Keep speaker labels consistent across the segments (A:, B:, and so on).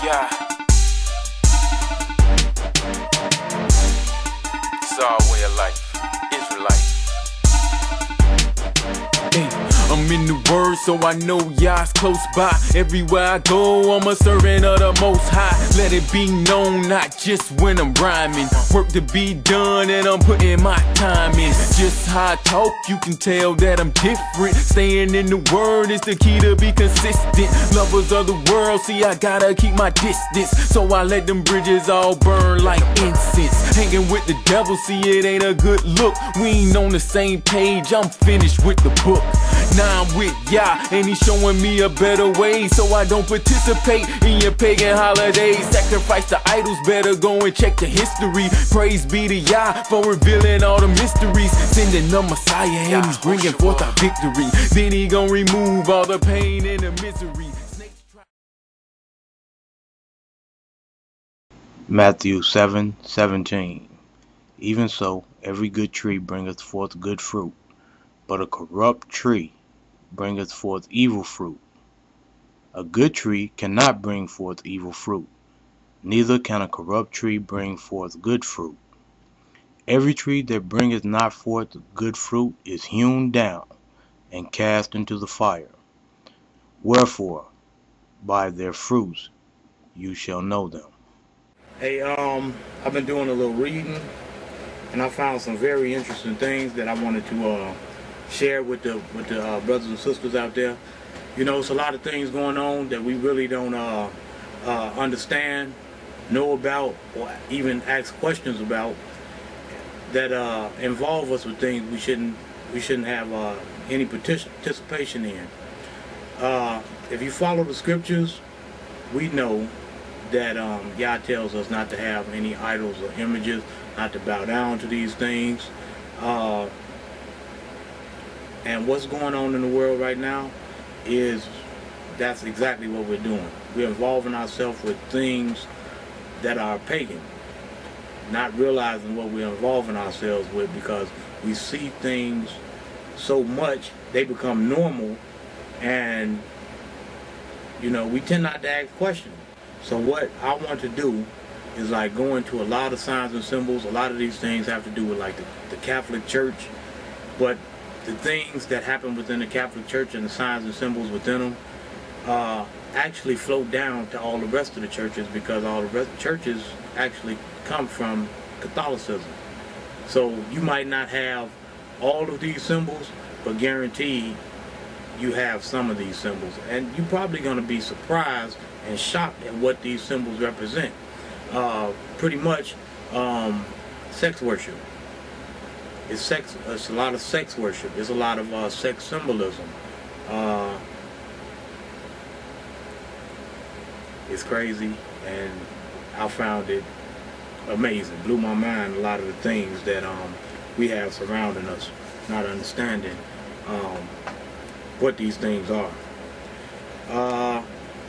A: yeah. It's our way of life. Israelite. Hey, I'm in the word, so I know y'all's close by. Everywhere I go, I'm a servant of the Most High. Let it be known, not just when I'm rhyming. Work to be done, and I'm putting my time in. Just how I talk, you can tell that I'm different. Staying in the word is the key to be consistent. Lovers of the world, see I gotta keep my distance. So I let them bridges all burn like incense. Hanging with the devil, see it ain't a good look. We ain't on the same page, I'm finished with the book. Now I'm with Yah, and he's showing me a better way, so I don't participate in your pagan holidays. Sacrifice to idols, better go and check the history. Praise be to Yah for revealing all the mysteries. Sending the Messiah, and he's bringing forth our victory. Then he gon' remove all the pain and the misery.
B: Matthew 7:17. Even so, every good tree bringeth forth good fruit, but a corrupt tree bringeth forth evil fruit. A good tree cannot bring forth evil fruit, neither can a corrupt tree bring forth good fruit. Every tree that bringeth not forth good fruit is hewn down and cast into the fire. Wherefore, by their fruits you shall know them.
C: Hey, I've been doing a little reading, and I found some very interesting things that I wanted to share with the brothers and sisters out there. You know, it's a lot of things going on that we really don't understand, know about, or even ask questions about that involve us with things we shouldn't have any participation in. If you follow the scriptures, we know that Yah tells us not to have any idols or images, not to bow down to these things. And what's going on in the world right now is that's exactly what we're doing. We're involving ourselves with things that are pagan, not realizing what we're involving ourselves with, because we see things so much they become normal, and you know, we tend not to ask questions. So what I want to do is like go into a lot of signs and symbols. A lot of these things have to do with like the Catholic Church, but the things that happen within the Catholic Church and the signs and symbols within them actually flow down to all the rest of the churches, because all the rest of the churches actually come from Catholicism. So you might not have all of these symbols, but guaranteed you have some of these symbols, and you're probably going to be surprised and shocked at what these symbols represent. Pretty much sex worship. It's a lot of sex worship. There's a lot of sex symbolism. It's crazy, and I found it amazing. Blew my mind, a lot of the things that we have surrounding us, not understanding what these things are.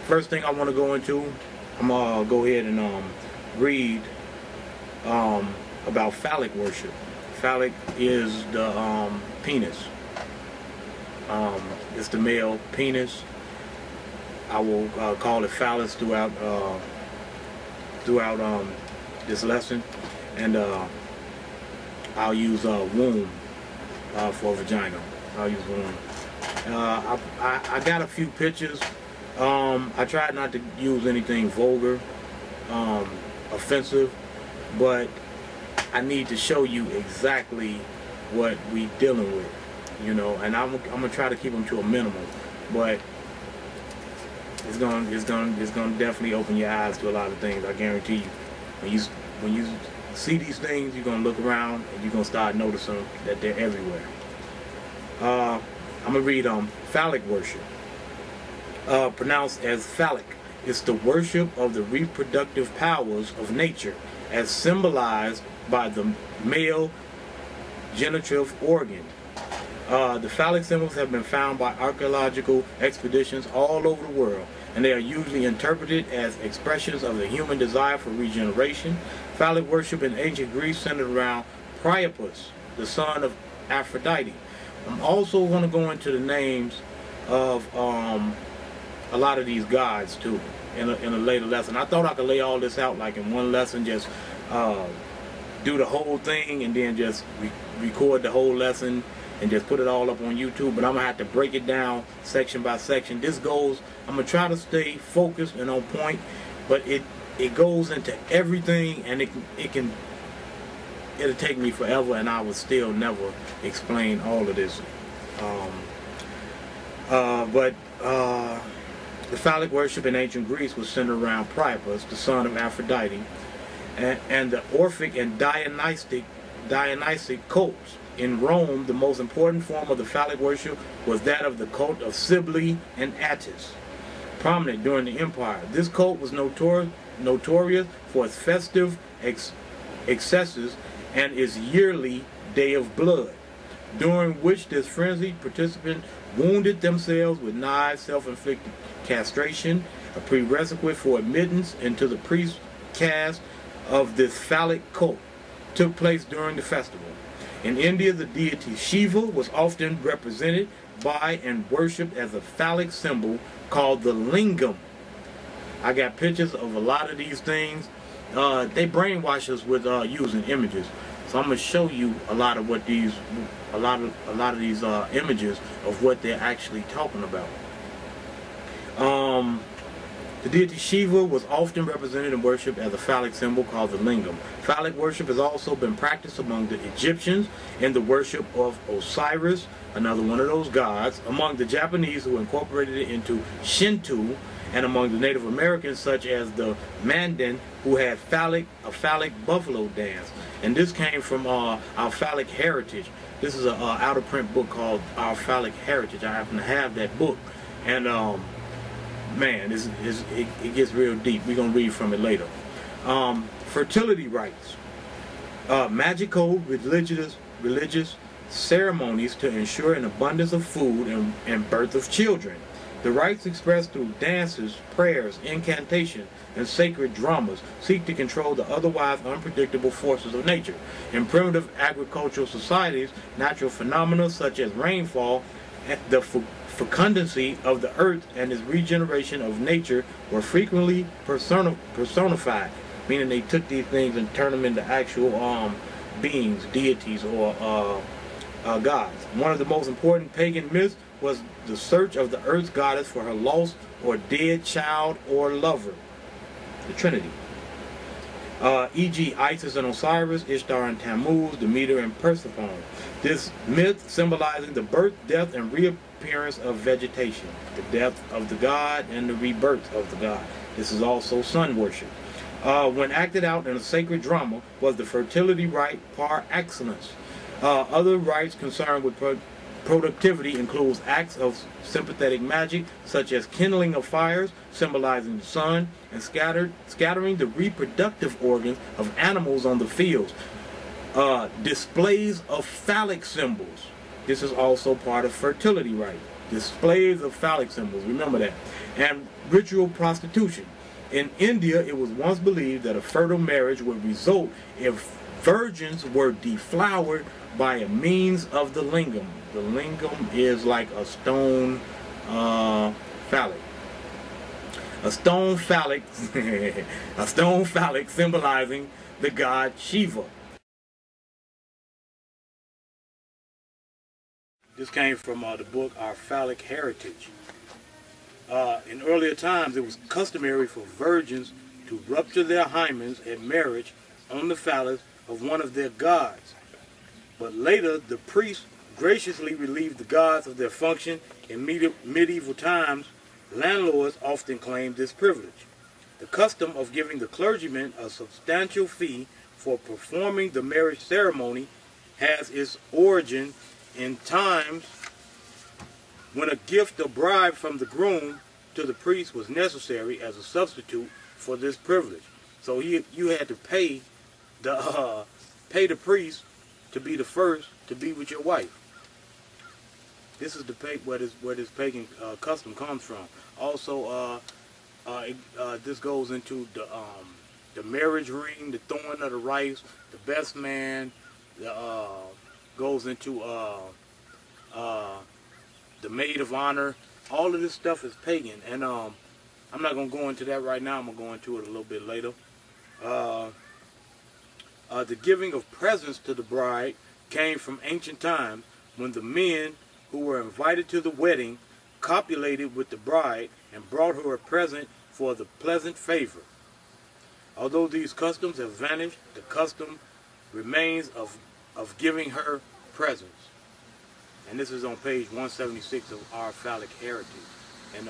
C: First thing I want to go into, I'm going to go ahead and read about phallic worship. Phallic is the penis. It's the male penis. I will call it phallus throughout this lesson, and I'll use womb for vagina. I'll use womb. I got a few pictures. I tried not to use anything vulgar, offensive, but I need to show you exactly what we dealing with, you know, and I'm gonna try to keep them to a minimum, but it's gonna definitely open your eyes to a lot of things. I guarantee you. When you see these things, you're gonna look around and you're gonna start noticing that they're everywhere. I'm gonna read phallic worship. Pronounced as phallic. It's the worship of the reproductive powers of nature, as symbolized by the male genitive organ. The phallic symbols have been found by archaeological expeditions all over the world, and they are usually interpreted as expressions of the human desire for regeneration. Phallic worship in ancient Greece centered around Priapus, the son of Aphrodite. I'm also going to go into the names of a lot of these gods too. in a later lesson. I thought I could lay all this out like in one lesson, just do the whole thing and then just record the whole lesson and just put it all up on YouTube, but I'm gonna have to break it down section by section. I'm gonna try to stay focused and on point, but it goes into everything, and it'll take me forever, and I will still never explain all of this. The phallic worship in ancient Greece was centered around Priapus, the son of Aphrodite, and the Orphic and Dionysic cults. In Rome, the most important form of the phallic worship was that of the cult of Sibley and Attis, prominent during the empire. This cult was notorious for its festive excesses and its yearly Day of Blood, during which this frenzied participant wounded themselves with knives, self-inflicted castration, a prerequisite for admittance into the priest caste of this phallic cult, took place during the festival. In India, the deity Shiva was often represented by and worshipped as a phallic symbol called the lingam. I got pictures of a lot of these things. They brainwash us with using images. So I'm gonna show you a lot of what these, a lot of these images of what they're actually talking about. The deity Shiva was often represented and worshipped as a phallic symbol called the lingam. Phallic worship has also been practiced among the Egyptians in the worship of Osiris, another one of those gods, among the Japanese who incorporated it into Shinto, and among the Native Americans such as the Mandan who had a phallic buffalo dance. And this came from our phallic heritage. This is an out-of-print book called Our Phallic Heritage. I happen to have that book. And man, it gets real deep. We're going to read from it later. Fertility rites. Magical religious ceremonies to ensure an abundance of food and birth of children. The rites expressed through dances, prayers, incantation, and sacred dramas seek to control the otherwise unpredictable forces of nature. In primitive agricultural societies, natural phenomena such as rainfall, the fecundity of the earth, and its regeneration of nature were frequently personified, meaning they took these things and turned them into actual beings, deities, or gods. One of the most important pagan myths was the search of the earth's goddess for her lost or dead child or lover, the Trinity. E.g. Isis and Osiris, Ishtar and Tammuz, Demeter and Persephone. This myth symbolizing the birth, death, and reappearance of vegetation, the death of the god and the rebirth of the god. This is also sun worship. When acted out in a sacred drama was the fertility rite par excellence. Other rites concerned with productivity includes acts of sympathetic magic, such as kindling of fires, symbolizing the sun, and scattering the reproductive organs of animals on the fields. Displays of phallic symbols. This is also part of fertility rite. Displays of phallic symbols, remember that. And ritual prostitution. In India, it was once believed that a fertile marriage would result if virgins were deflowered by a means of the lingam. The lingam is like a stone phallic. A stone phallic, a stone phallic symbolizing the god Shiva. This came from the book Our Phallic Heritage. In earlier times, it was customary for virgins to rupture their hymens at marriage on the phallus of one of their gods. But later, the priests graciously relieved the gods of their function. In medieval times, landlords often claimed this privilege. The custom of giving the clergyman a substantial fee for performing the marriage ceremony has its origin in times when a gift or bribe from the groom to the priest was necessary as a substitute for this privilege. So you had to pay the priest to be the first to be with your wife. This is where this pagan custom comes from. Also, this goes into the marriage ring, the throwing of the rice, the best man. Goes into the maid of honor. All of this stuff is pagan, and I'm not going to go into that right now. I'm going to go into it a little bit later. The giving of presents to the bride came from ancient times when the men who were invited to the wedding copulated with the bride and brought her a present for the pleasant favor. Although these customs have vanished, the custom remains of giving her presents. And this is on page 176 of Our Phallic Heritage. And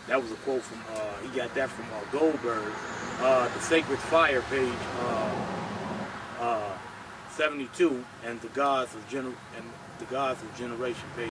C: that was a quote from, he got that from Goldberg, the Sacred Fire, page 72, and the Gods of Generation, page